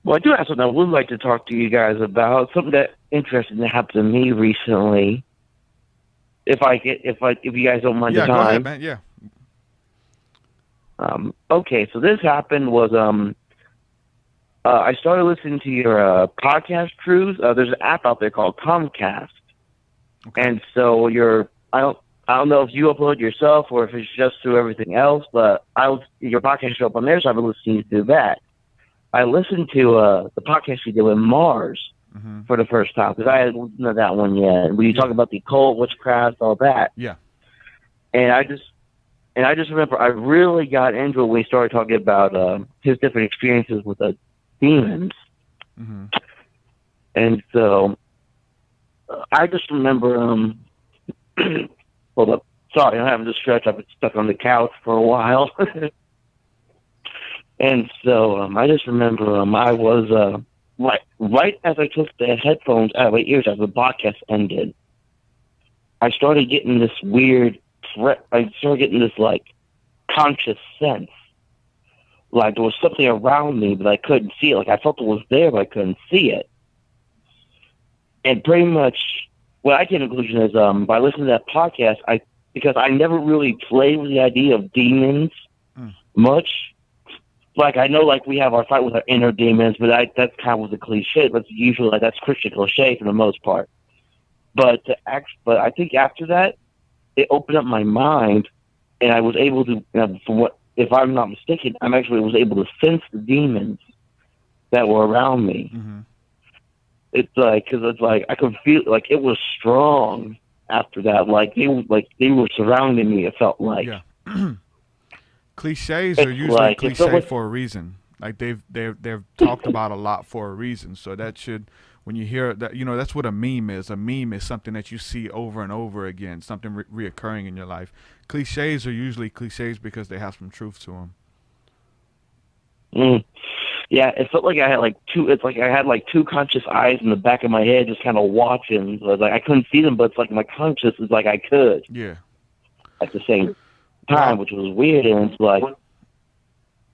Well, I do have something I would like to talk to you guys about. Something that interesting that happened to me recently. If you guys don't mind the time. Yeah, go ahead, man. Yeah. Okay, so this happened was I started listening to your podcast cruise. There's an app out there called Comcast, and so I don't know if you upload yourself or if it's just through everything else, but your podcast show up on there, so I've been listening to that. I listened to the podcast you did with Mars for the first time because I hadn't listened to that one yet. Where you talk about the occult, witchcraft, all that. Yeah. And I just remember I really got into it when he started talking about his different experiences with the demons. And so I just remember, hold up, sorry, I'm having to stretch. I've been stuck on the couch for a while. And so I just remember I was, right as I took the headphones out of my ears as the podcast ended, I started getting this weird I started getting this, like, conscious sense. Like, there was something around me, but I couldn't see it. Like, I felt it was there, but I couldn't see it. And pretty much what I came to the conclusion is by listening to that podcast, because I never really played with the idea of demons much. Like, I know, like, we have our fight with our inner demons, but that's kind of a cliche. But usually, like, that's Christian cliche for the most part. But I think after that, it opened up my mind, and I was able to, if I'm not mistaken, I actually was able to sense the demons that were around me. It's like, because it's like, I could feel, like, it was strong after that. Like, they were surrounding me, it felt like. Yeah. Cliches are usually cliche for a reason. Like, they've talked about a lot for a reason. So that should, when you hear that, that's what a meme is. A meme is something that you see over and over again, something reoccurring in your life. Cliches are usually cliches because they have some truth to them. Yeah, it felt like I had two conscious eyes in the back of my head just kind of watching. So I couldn't see them, but it's like my conscious is like I could. Yeah. At the same time, which was weird, and it's like,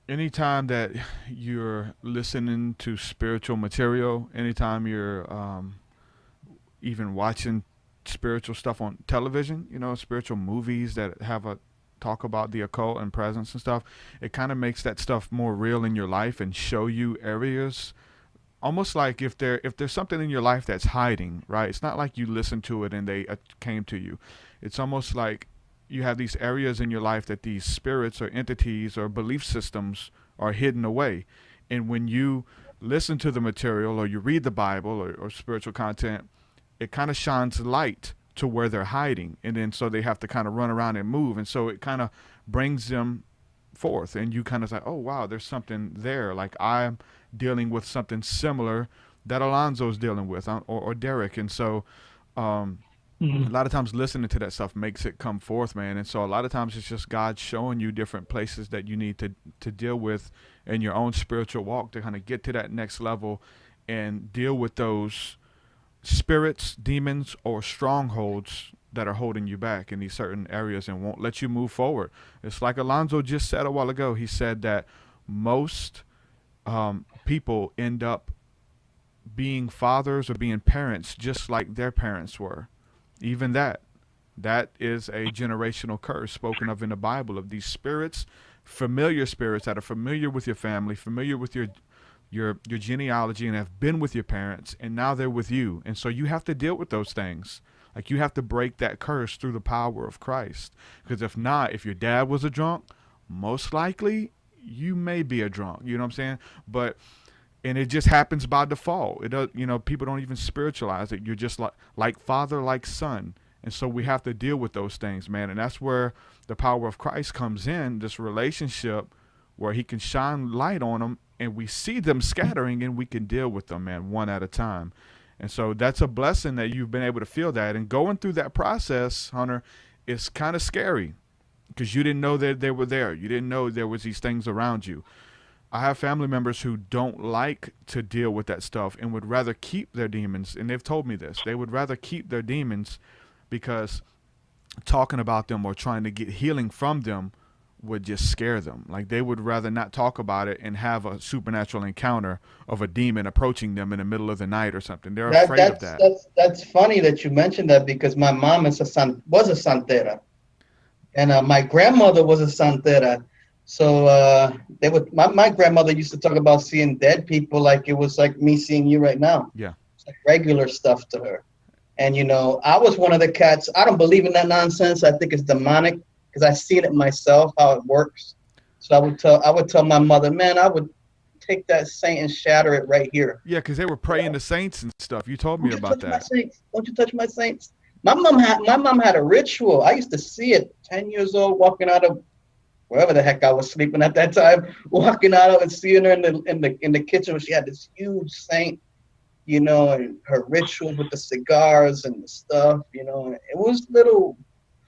anytime that you're listening to spiritual material, anytime you're even watching spiritual stuff on television, spiritual movies that have a talk about the occult and presence and stuff, it kind of makes that stuff more real in your life and show you areas, almost like if there's something in your life that's hiding, right? It's not like you listened to it and they came to you. It's almost like you have these areas in your life that these spirits or entities or belief systems are hidden away. And when you listen to the material or you read the Bible or spiritual content, it kind of shines light to where they're hiding. And then so they have to kind of run around and move. And so it kind of brings them forth. And you kind of say, oh, wow, there's something there. Like I'm dealing with something similar that Alonzo's dealing with or Derek. And so a lot of times listening to that stuff makes it come forth, man. And so a lot of times it's just God showing you different places that you need to deal with in your own spiritual walk to kind of get to that next level and deal with those spirits, demons, or strongholds that are holding you back in these certain areas and won't let you move forward. It's like Alonzo just said a while ago. He said that most people end up being fathers or being parents just like their parents were. Even that is a generational curse spoken of in the Bible, of these spirits, familiar spirits that are familiar with your family, familiar with your genealogy, and have been with your parents, and now they're with you. And so you have to deal with those things. Like you have to break that curse through the power of Christ. Because if not, if your dad was a drunk, most likely you may be a drunk. You know what I'm saying? And it just happens by default. It does, people don't even spiritualize it. You're just like father, like son. And so we have to deal with those things, man. And that's where the power of Christ comes in, this relationship where he can shine light on them and we see them scattering and we can deal with them, man, one at a time. And so that's a blessing that you've been able to feel that. And going through that process, Hunter, is kind of scary because you didn't know that they were there. You didn't know there was these things around you. I have family members who don't like to deal with that stuff and would rather keep their demons. And they've told me this. They would rather keep their demons because talking about them or trying to get healing from them would just scare them. Like they would rather not talk about it and have a supernatural encounter of a demon approaching them in the middle of the night or something. They're afraid of that. That's funny that you mentioned that, because my mom was a santera, and my grandmother was a santera. So my grandmother used to talk about seeing dead people like it was like me seeing you right now. Yeah, it's like regular stuff to her. And I was one of the cats. I don't believe in that nonsense. I think it's demonic, because I've seen it myself, how it works. So I would tell my mother, man, I would take that saint and shatter it right here. Yeah, because they were praying to saints and stuff. You told me about that. Don't you touch my saints. My mom had a ritual. I used to see it 10 years old, walking out of wherever the heck I was sleeping at that time, walking out of and seeing her in the kitchen where she had this huge saint, and her rituals with the cigars and the stuff, it was a little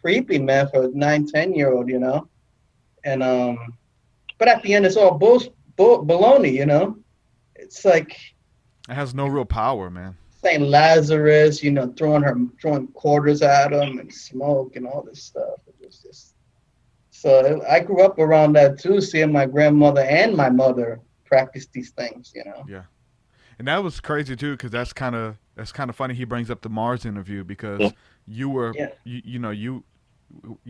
creepy, man, for a 9-10-year-old, and but at the end it's all baloney, it's like it has no real power, man. Saint Lazarus, throwing quarters at him and smoke and all this stuff. It was just, so I grew up around that too, seeing my grandmother and my mother practice these things, Yeah. And that was crazy too, because that's kind of funny. He brings up the Mars interview, because you were, you know what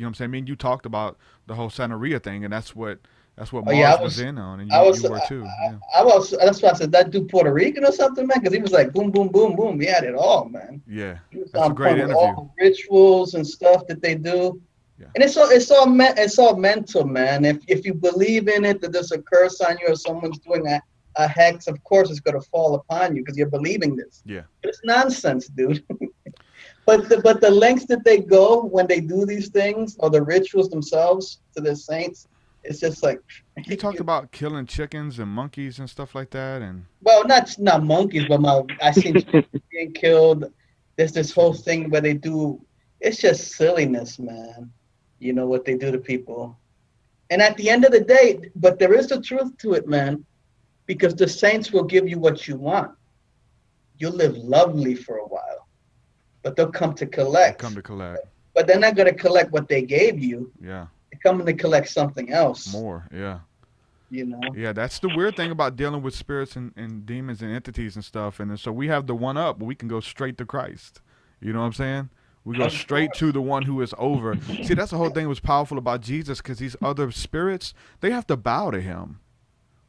I'm saying? I mean, you talked about the whole Santeria thing, and that's what Mars was in on, and you were too. That's why I said that dude Puerto Rican or something, man, because he was like boom, boom, boom, boom. He had it all, man. Yeah, that's a great interview. All the rituals and stuff that they do. Yeah. And it's all mental, man. If you believe in it, that there's a curse on you or someone's doing a hex, of course it's going to fall upon you because you're believing this. Yeah. But it's nonsense, dude. But the lengths that they go when they do these things, or the rituals themselves to the saints, it's just like. He talked about killing chickens and monkeys and stuff like that, and. Well, not monkeys, but I seen chickens being killed. There's this whole thing where they do. It's just silliness, man. What they do to people, and at the end of the day, but there is a truth to it, man. Because the saints will give you what you want. You'll live lovely for a while, but they'll come to collect. But they're not going to collect what they gave you. Yeah. They're coming to collect something else. More, yeah. Yeah, that's the weird thing about dealing with spirits and demons and entities and stuff. And so we have the one up, but we can go straight to Christ. You know what I'm saying? We go straight to the one who is over. See, that's the whole thing that was powerful about Jesus, because these other spirits, they have to bow to him.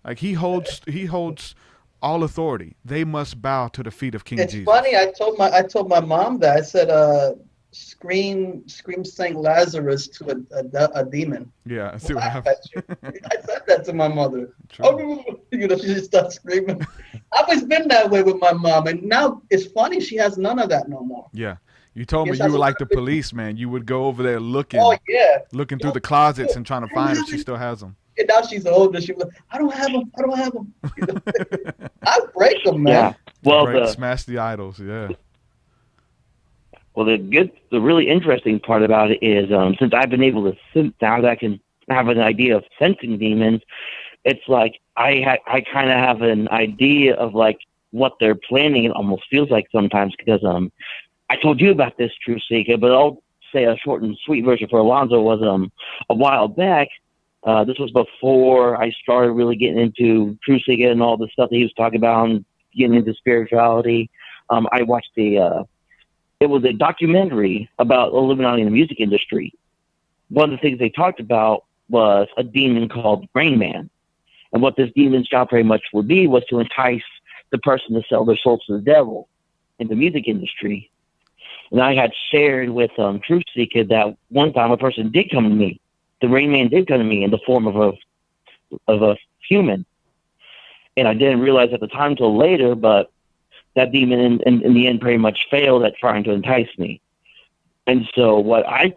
Like he holds all authority. They must bow to the feet of King Jesus. It's funny. I told my mom that. I said, scream Saint Lazarus to a demon. Yeah, I see what happened. I said that to my mother. Oh, she just starts screaming. I've always been that way with my mom, and now it's funny. She has none of that no more. Yeah. You told me you were like the police, man. You would go over there looking through the closets and trying to find if she still has them. And now she's older. She's like, I don't have them. I break them, man. Yeah. Well, smash the idols. Yeah. Well, the really interesting part about it is, since I've been able to sense now that I can have an idea of sensing demons, it's like I kind of have an idea of like what they're planning. It almost feels like sometimes, because I told you about this, TruthSeekah, but I'll say a short and sweet version for Alonzo was a while back. This was before I started really getting into TruthSeekah and all the stuff that he was talking about and getting into spirituality. I watched it was a documentary about Illuminati in the music industry. One of the things they talked about was a demon called Rain Man. And what this demon's job very much would be was to entice the person to sell their souls to the devil in the music industry. And I had shared with TruthSeekah that one time a person did come to me. The Rain Man did come to me in the form of a human. And I didn't realize at the time till later, but that demon in the end pretty much failed at trying to entice me. And so what I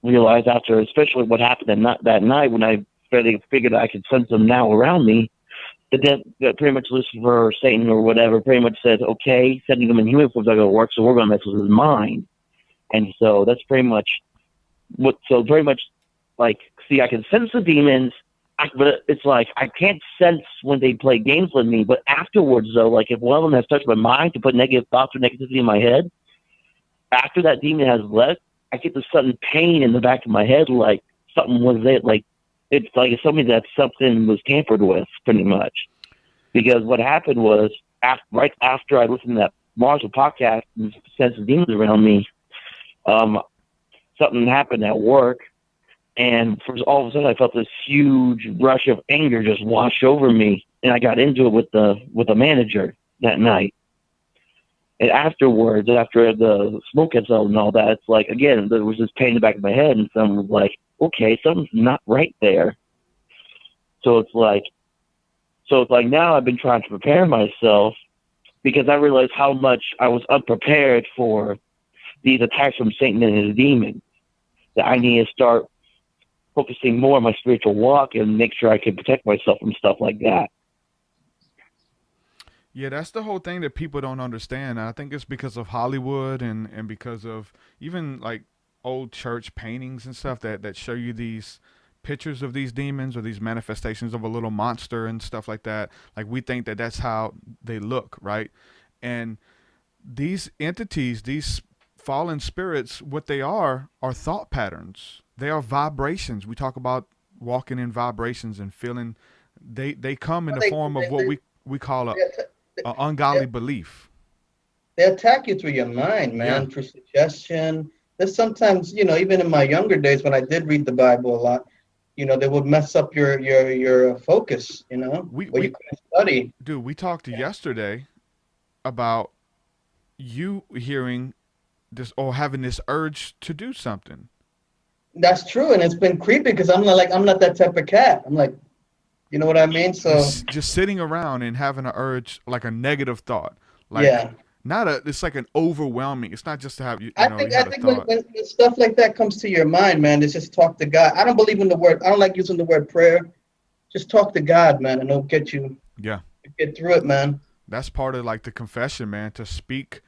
realized after, especially what happened that night when I fairly figured I could sense them now around me, that pretty much Lucifer or Satan or whatever pretty much said, okay, sending them in human forms are going to work, so we're going to mess with his mind. And so that's pretty much like, see, I can sense the demons, but it's like I can't sense when they play games with me. But afterwards, though, like if one of them has touched my mind to put negative thoughts or negativity in my head, after that demon has left, I get this sudden pain in the back of my head, like something was there, like it's like it's something that something was tampered with, pretty much. Because what happened was, right after I listened to that Marshall podcast and sensed the demons around me, something happened at work, and all of a sudden I felt this huge rush of anger just wash over me, and I got into it with the manager that night. And afterwards, after the smoke had settled and all that, it's like, again, there was this pain in the back of my head, and someone was like, okay, something's not right there. So it's like now I've been trying to prepare myself, because I realized how much I was unprepared for these attacks from Satan and his demons, that I need to start focusing more on my spiritual walk and make sure I can protect myself from stuff like that. Yeah, that's the whole thing that people don't understand. And I think it's because of Hollywood and because of even like old church paintings and stuff that show you these pictures of these demons or these manifestations of a little monster and stuff like that. Like, we think that that's how they look, right? And these entities, these fallen spirits, what they are thought patterns. They are vibrations. We talk about walking in vibrations and feeling. They come in the form of what we call a ungodly belief. They attack you through your mind, man, through suggestion. There's sometimes, even in my younger days when I did read the Bible a lot, they would mess up your focus, where you couldn't study. Dude, we talked yesterday about you hearing this or having this urge to do something. That's true, and it's been creepy because I'm not that type of cat. I'm like, you know what I mean? So just sitting around and having an urge, like a negative thought, like it's like an overwhelming. It's not just to have you. I think when stuff like that comes to your mind, man, it's just talk to God. I don't believe in the word. I don't like using the word prayer. Just talk to God, man, and it'll get you. Yeah. Get through it, man. That's part of like the confession, man. To speak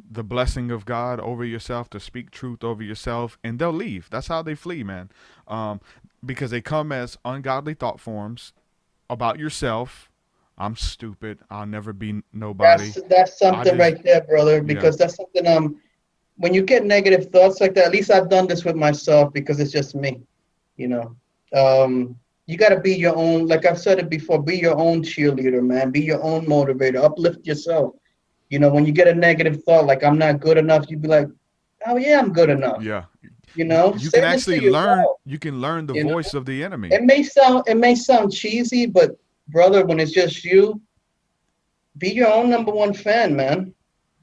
the blessing of God over yourself, to speak truth over yourself, and they'll leave. That's how they flee, man. Because they come as ungodly thought forms about yourself. I'm stupid. I'll never be nobody. That's something right there, brother, because that's something, when you get negative thoughts like that, at least I've done this with myself because it's just me, you got to be your own, like I've said it before, be your own cheerleader, man. Be your own motivator. Uplift yourself. When you get a negative thought, like I'm not good enough, you'd be like, oh yeah, I'm good enough. Yeah. You can actually learn. You can learn the voice of the enemy. It may sound cheesy, but brother, when it's just you, be your own number one fan, man.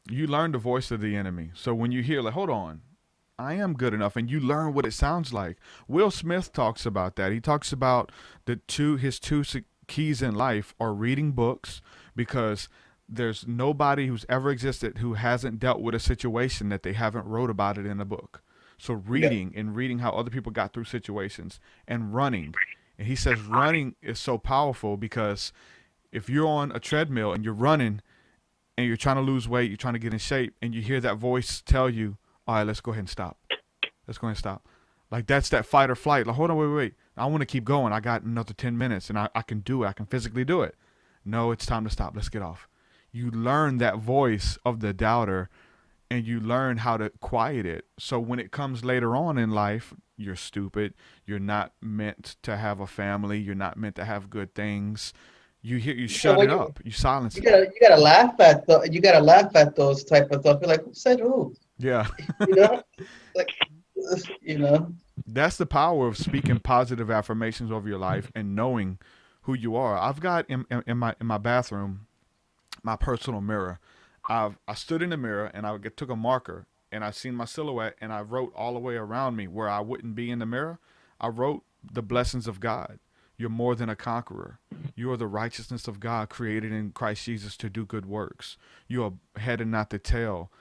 You learn the voice of the enemy. So when you hear like, hold on, I am good enough, and you learn what it sounds like. Will Smith talks about that. He talks about his two keys in life are reading books, because there's nobody who's ever existed who hasn't dealt with a situation that they haven't wrote about it in a book. So reading how other people got through situations, and running. And he says running is so powerful because if you're on a treadmill and you're running and you're trying to lose weight, you're trying to get in shape, and you hear that voice tell you, all right, let's go ahead and stop. Let's go ahead and stop. Like, that's that fight or flight. Like, hold on, wait. I want to keep going. I got another 10 minutes and I can do it. I can physically do it. No, it's time to stop. Let's get off. You learn that voice of the doubter, and you learn how to quiet it. So when it comes later on in life, you're stupid. You're not meant to have a family. You're not meant to have good things. You shut it up. You silence it. You gotta laugh at those type of thoughts. Be like, who said who? Yeah. That's the power of speaking positive affirmations over your life and knowing who you are. I've got in my bathroom, my personal mirror. I stood in the mirror and I took a marker and I seen my silhouette, and I wrote all the way around me where I wouldn't be in the mirror. I wrote the blessings of God. You're more than a conqueror. You are the righteousness of God created in Christ Jesus to do good works. You are head and not the tail.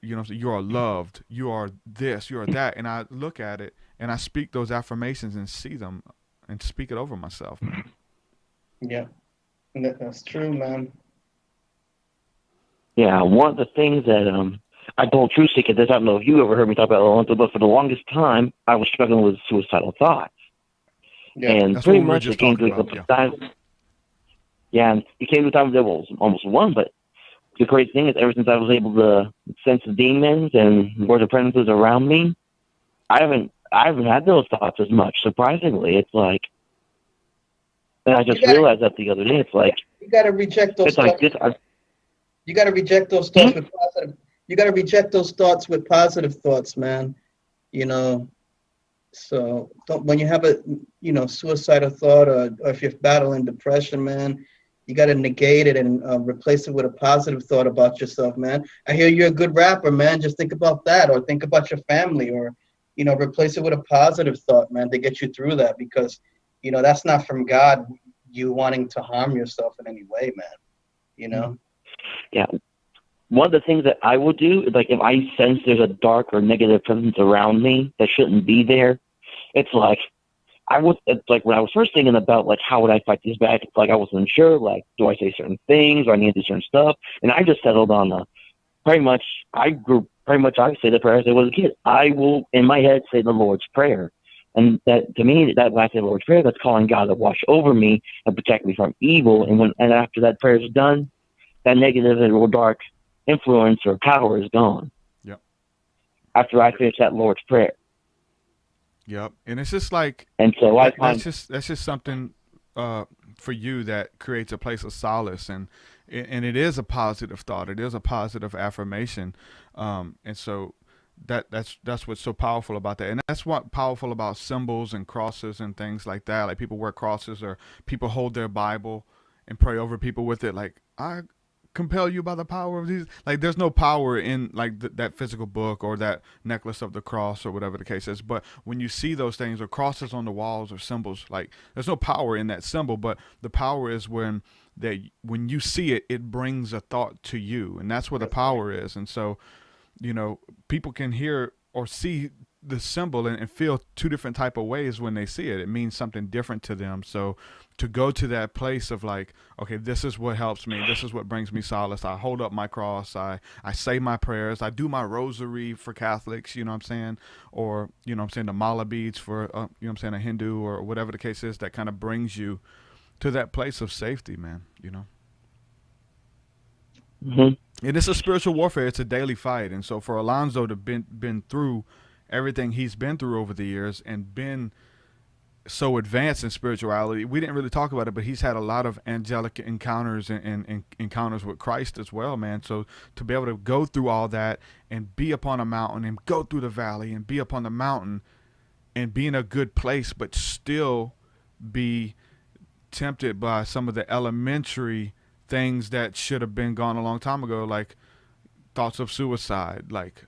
You are loved. You are this, you are that. And I look at it and I speak those affirmations and see them and speak it over myself, man. Yeah, that's true, man. Yeah, one of the things that I told TruthSeekah, I don't know if you ever heard me talk about it, but for the longest time, I was struggling with suicidal thoughts. Yeah, and pretty much it came to a time. Yeah, and it came to a time that was almost one, but the crazy thing is, ever since I was able to sense the demons and where the presences around me, I I haven't had those thoughts as much. Surprisingly, it's like, and I just realized that the other day. It's like you got to reject those. It's like this. You got to reject those thoughts with positive. You got to reject those thoughts with positive thoughts, man. You know, so when you have a suicidal thought, or if you're battling depression, man, you got to negate it and replace it with a positive thought about yourself, man. I hear you're a good rapper, man. Just think about that, or think about your family, or replace it with a positive thought, man, to get you through that, because that's not from God, you wanting to harm yourself in any way, man. Yeah. One of the things that I will do is, like, if I sense there's a dark or negative presence around me that shouldn't be there, it's like when I was first thinking about, like, how would I fight this back, it's like I wasn't sure, like, do I say certain things, or I need to do certain stuff, and I just settled on I say the prayer as I was a kid. I will, in my head, say the Lord's Prayer. And that, to me, that when I say the Lord's Prayer, that's calling God to watch over me and protect me from evil. And after that prayer is done, that negative or dark influence or power is gone. Yep. After I finish that Lord's Prayer. Yep. And it's just like, and so I find that's just something for you that creates a place of solace, and it is a positive thought. It is a positive affirmation. And so that's what's so powerful about that. And that's what powerful about symbols and crosses and things like that. Like, people wear crosses, or people hold their Bible and pray over people with it. Like, I compel you by the power of these. Like, there's no power in, like, that physical book or that necklace of the cross or whatever the case is. But when you see those things, or crosses on the walls, or symbols, like, there's no power in that symbol, but the power is when you see it, it brings a thought to you, and that's where the power is. And so, people can hear or see the symbol and feel two different type of ways when they see it. It means something different to them. So to go to that place of, like, okay, this is what helps me. This is what brings me solace. I hold up my cross. I say my prayers. I do my rosary for Catholics, you know what I'm saying? Or, the mala beads for, a Hindu, or whatever the case is, that kind of brings you to that place of safety, man, Mm-hmm. And it's a spiritual warfare. It's a daily fight. And so for Alonzo to been through everything he's been through over the years and been so advanced in spirituality, we didn't really talk about it, but he's had a lot of angelic encounters and encounters with Christ as well, man. So to be able to go through all that and be upon a mountain and go through the valley and be upon the mountain and be in a good place, but still be tempted by some of the elementary things that should have been gone a long time ago, like thoughts of suicide. Like,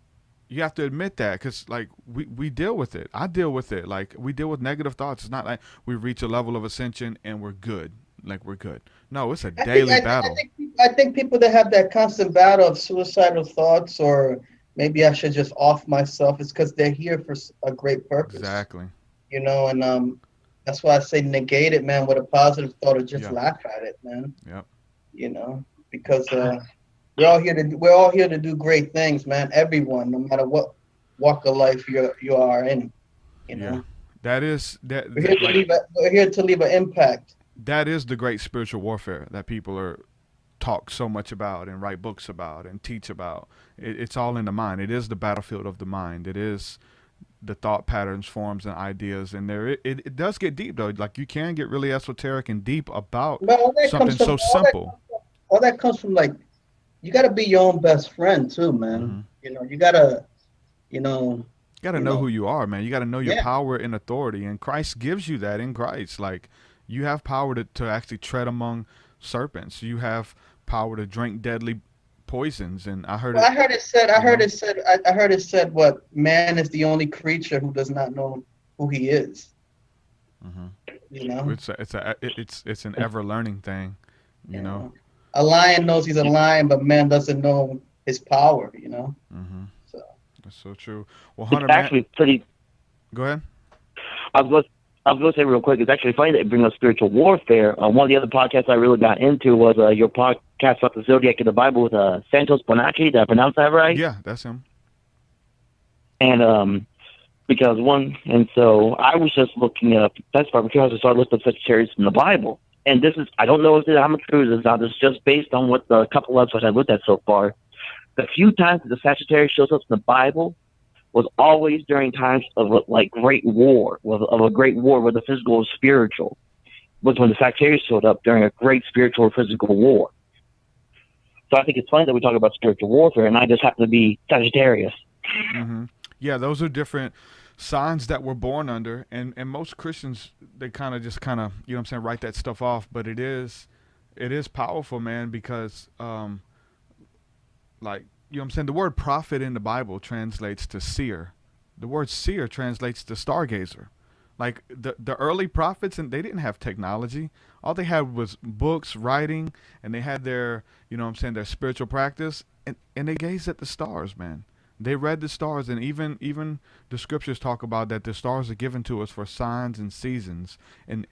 you have to admit that, because, like, we deal with it. I deal with it. Like, we deal with negative thoughts. It's not like we reach a level of ascension and we're good. Like, we're good. No, it's a daily battle. I think people that have that constant battle of suicidal thoughts, or maybe I should just off myself, it's because they're here for a great purpose. Exactly. And that's why I say negate it, man, with a positive thought, or just laugh at it, man. Yep. Because we're all here to do great things, man. Everyone, no matter what walk of life you are in, Yeah. That is that. We're here to leave an impact. That is the great spiritual warfare that people talk so much about and write books about and teach about. It's all in the mind. It is the battlefield of the mind. It is the thought patterns, forms, and ideas. And it does get deep, though. Like, you can get really esoteric and deep about something so simple. All that comes from, like, you got to be your own best friend too, man. Mm-hmm. You got to, know who you are, man. You got to know your power and authority, and Christ gives you that in Christ. Like, you have power to actually tread among serpents. You have power to drink deadly poisons. And I heard it said what, man is the only creature who does not know who he is. Mm-hmm. It's an ever learning thing, you know. A lion knows he's a lion, but man doesn't know his power, Mm-hmm. So that's so true. Well, Hunter, it's actually pretty. Go ahead. I was going to say real quick, it's actually funny that you bring up spiritual warfare. One of the other podcasts I really got into was your podcast about the Zodiac of the Bible with Santos Bonacci. Did I pronounce that right? Yeah, that's him. And so I was just looking up, that's part because I started looking up Sagittarius in the Bible. And this is, I don't know how much true this is now. This is just based on what the couple websites I've looked at so far. The few times that the Sagittarius shows up in the Bible, was always during times of like great war, of a great war where the physical was spiritual. Was when the Sagittarius showed up during a great spiritual or physical war. So I think it's funny that we talk about spiritual warfare, and I just happen to be Sagittarius. Mm-hmm. Yeah, those are different signs that we're born under, and most Christians, they kind of, you know what I'm saying, write that stuff off, but it is powerful, man, because like, you know what I'm saying, the word prophet in the Bible translates to seer. The word seer translates to stargazer. Like the early prophets, and they didn't have technology. All they had was books, writing, and they had their, you know what I'm saying, their spiritual practice, and they gazed at the stars, man. They read the stars, and even the scriptures talk about that the stars are given to us for signs and seasons and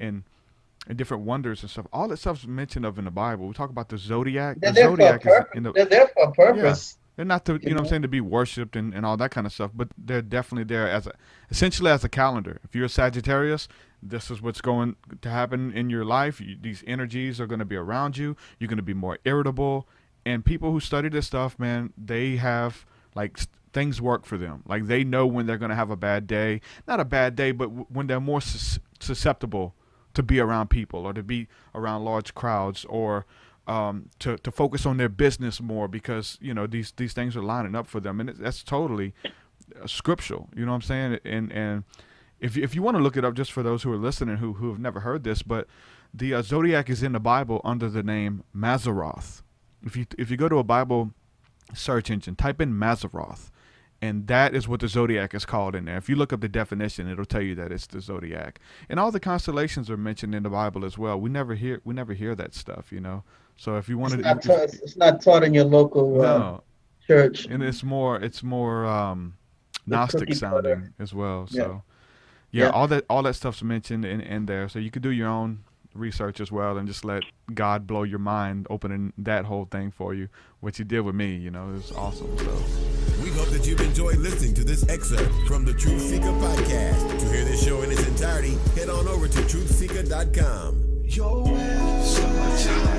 different wonders and stuff. All that stuff's mentioned of in the Bible. We talk about the zodiac. They're The zodiac they're there for a purpose. Yeah. They're not to, you know what I'm saying, to be worshipped and all that kind of stuff, but they're definitely there essentially as a calendar. If you're a Sagittarius, this is what's going to happen in your life. These energies are going to be around you. You're going to be more irritable. And people who study this stuff, man, they have, like, things work for them. Like, they know when they're going to have a bad day. Not a bad day, but when they're more susceptible to be around people or to be around large crowds, or to focus on their business more, because, you know, these things are lining up for them, and that's totally scriptural. You know what I'm saying? And if you want to look it up, just for those who are listening who have never heard this, but the zodiac is in the Bible under the name Mazzaroth. If you go to a Bible search engine, type in Mazzaroth, and that is what the zodiac is called in there. If you look up the definition, it'll tell you that it's the zodiac. And all the constellations are mentioned in the Bible as well. We never hear that stuff, you know. So if you want it's not taught in your local church, and it's more Gnostic sounding as well. So yeah, all that stuff's mentioned in there. So you could do your own research as well, and just let God blow your mind, opening that whole thing for you, which He did with me. You know, it was awesome. So we hope that you've enjoyed listening to this excerpt from the TruthSeekah Podcast. To hear this show in its entirety, head on over to TruthSeekah.com. Summertime.